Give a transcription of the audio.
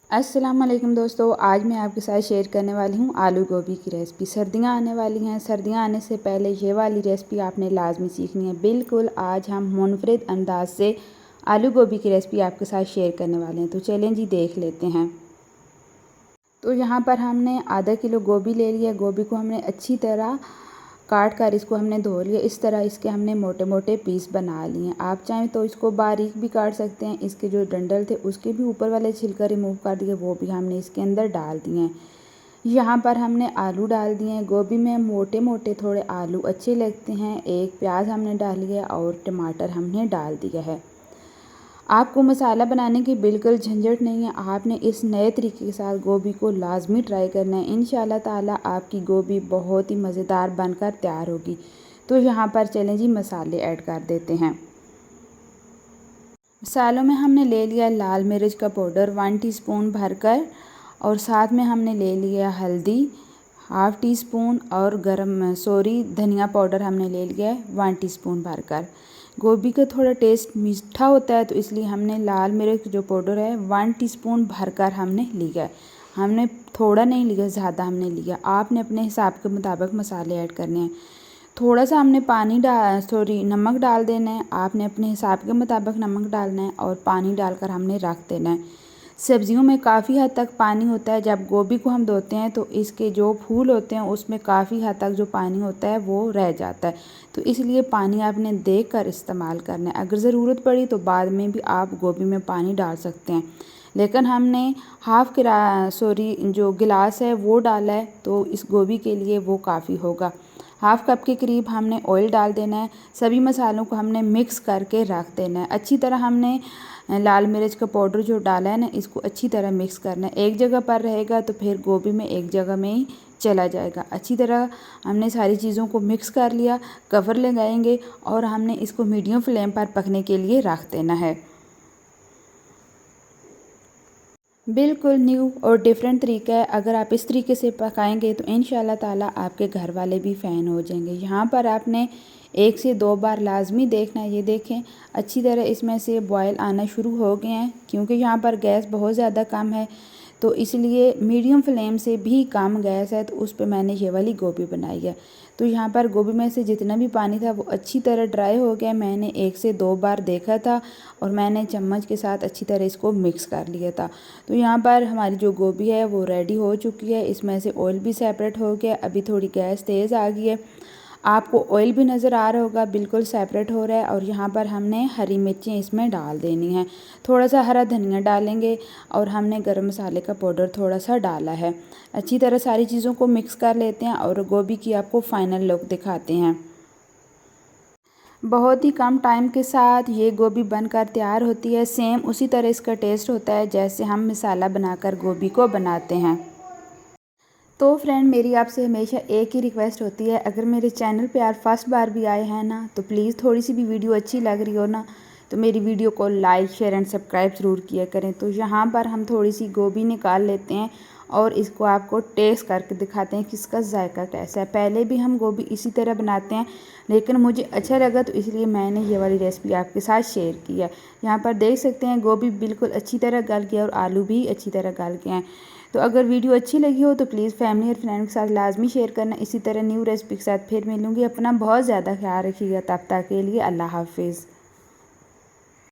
अस्सलाम वालेकुम दोस्तों, आज मैं आपके साथ शेयर करने वाली हूँ आलू गोभी की रेसिपी। सर्दियाँ आने वाली हैं, सर्दियाँ आने से पहले ये वाली रेसिपी आपने लाजमी सीखनी है। बिल्कुल आज हम मुनफरिद अंदाज से आलू गोभी की रेसिपी आपके साथ शेयर करने वाले हैं। तो चलें जी देख लेते हैं। तो यहाँ पर हमने आधा किलो गोभी ले लिया। गोभी को हमने अच्छी तरह काट कर इसको हमने धो लिया। इस तरह इसके हमने मोटे मोटे पीस बना लिए हैं। आप चाहें तो इसको बारीक भी काट सकते हैं। इसके जो डंडल थे उसके भी ऊपर वाले छिलका रिमूव कर दिए, वो भी हमने इसके अंदर डाल दिए हैं। यहाँ पर हमने आलू डाल दिए हैं। गोभी में मोटे मोटे थोड़े आलू अच्छे लगते हैं। एक प्याज हमने डाल लिया और टमाटर हमने डाल दिया है। आपको मसाला बनाने की बिल्कुल झंझट नहीं है। आपने इस नए तरीके के साथ गोभी को लाजमी ट्राई करना है। इंशाल्लाह ताला आपकी गोभी बहुत ही मज़ेदार बनकर तैयार होगी। तो यहाँ पर चलें जी मसाले ऐड कर देते हैं। मसालों में हमने ले लिया लाल मिर्च का पाउडर 1 टीस्पून भरकर, और साथ में हमने ले लिया हल्दी 1/2 टीस्पून, और धनिया पाउडर हमने ले लिया है 1 टीस्पून भरकर। गोभी का थोड़ा टेस्ट मीठा होता है तो इसलिए हमने लाल मिर्च जो पाउडर है 1 टीस्पून भरकर हमने लिया है। हमने थोड़ा नहीं लिया, ज़्यादा हमने लिया। आपने अपने हिसाब के मुताबिक मसाले ऐड करने हैं। थोड़ा सा हमने नमक डाल देना है। आपने अपने हिसाब के मुताबिक नमक डालना है और पानी डालकर हमने रख देना है। सब्जियों में काफ़ी हद तक पानी होता है। जब गोभी को हम धोते हैं तो इसके जो फूल होते हैं उसमें काफ़ी हद तक जो पानी होता है वो रह जाता है। तो इसलिए पानी आपने देख कर इस्तेमाल करना है। अगर ज़रूरत पड़ी तो बाद में भी आप गोभी में पानी डाल सकते हैं, लेकिन हमने जो गिलास है वो डाला है, तो इस गोभी के लिए वो काफ़ी होगा। हाफ़ कप के करीब हमने ऑयल डाल देना है। सभी मसालों को हमने मिक्स करके रख देना है। अच्छी तरह हमने लाल मिर्च का पाउडर जो डाला है ना, इसको अच्छी तरह मिक्स करना है। एक जगह पर रहेगा तो फिर गोभी में एक जगह में ही चला जाएगा। अच्छी तरह हमने सारी चीज़ों को मिक्स कर लिया। कवर लगाएंगे और हमने इसको मीडियम फ्लेम पर पकने के लिए रख देना है। बिल्कुल न्यू और डिफरेंट तरीका है। अगर आप इस तरीके से पकाएंगे तो इंशाल्लाह ताला आपके घर वाले भी फ़ैन हो जाएंगे। यहाँ पर आपने 1 से 2 बार लाजमी देखना है। ये देखें अच्छी तरह इसमें से बॉयल आना शुरू हो गए हैं, क्योंकि यहाँ पर गैस बहुत ज़्यादा कम है तो इसलिए मीडियम फ्लेम से भी कम गैस है, तो उस पर मैंने ये वाली गोभी बनाई है। तो यहाँ पर गोभी में से जितना भी पानी था वो अच्छी तरह ड्राई हो गया। मैंने 1 से 2 बार देखा था और मैंने चम्मच के साथ अच्छी तरह इसको मिक्स कर लिया था। तो यहाँ पर हमारी जो गोभी है वो रेडी हो चुकी है। इसमें से ऑयल भी सेपरेट हो गया। अभी थोड़ी गैस तेज़ आ गई है, आपको ऑयल भी नज़र आ रहा होगा, बिल्कुल सेपरेट हो रहा है। और यहाँ पर हमने हरी मिर्चें इसमें डाल देनी है। थोड़ा सा हरा धनिया डालेंगे और हमने गरम मसाले का पाउडर थोड़ा सा डाला है। अच्छी तरह सारी चीज़ों को मिक्स कर लेते हैं और गोभी की आपको फ़ाइनल लुक दिखाते हैं। बहुत ही कम टाइम के साथ ये गोभी बनकर तैयार होती है। सेम उसी तरह इसका टेस्ट होता है जैसे हम मसाला बनाकर गोभी को बनाते हैं। तो फ्रेंड मेरी आपसे हमेशा एक ही रिक्वेस्ट होती है, अगर मेरे चैनल पे आप फर्स्ट बार भी आए हैं ना, तो प्लीज़ थोड़ी सी भी वीडियो अच्छी लग रही हो ना, तो मेरी वीडियो को लाइक शेयर एंड सब्सक्राइब ज़रूर किया करें। तो यहाँ पर हम थोड़ी सी गोभी निकाल लेते हैं और इसको आपको टेस्ट करके दिखाते हैं कि इसका जायका कैसा है। पहले भी हम गोभी इसी तरह बनाते हैं, लेकिन मुझे अच्छा लगा तो इसलिए मैंने ये वाली रेसिपी आपके साथ शेयर की है। यहाँ पर देख सकते हैं गोभी बिल्कुल अच्छी तरह गल गया और आलू भी अच्छी तरह गल गए हैं। तो अगर वीडियो अच्छी लगी हो तो प्लीज़ फैमिली और फ्रेंड के साथ लाजमी शेयर करना। इसी तरह न्यू रेसिपी के साथ फिर मिलूँगी। अपना बहुत ज़्यादा ख्याल रखिएगा। तब तक के लिए अल्लाह हाफिज़।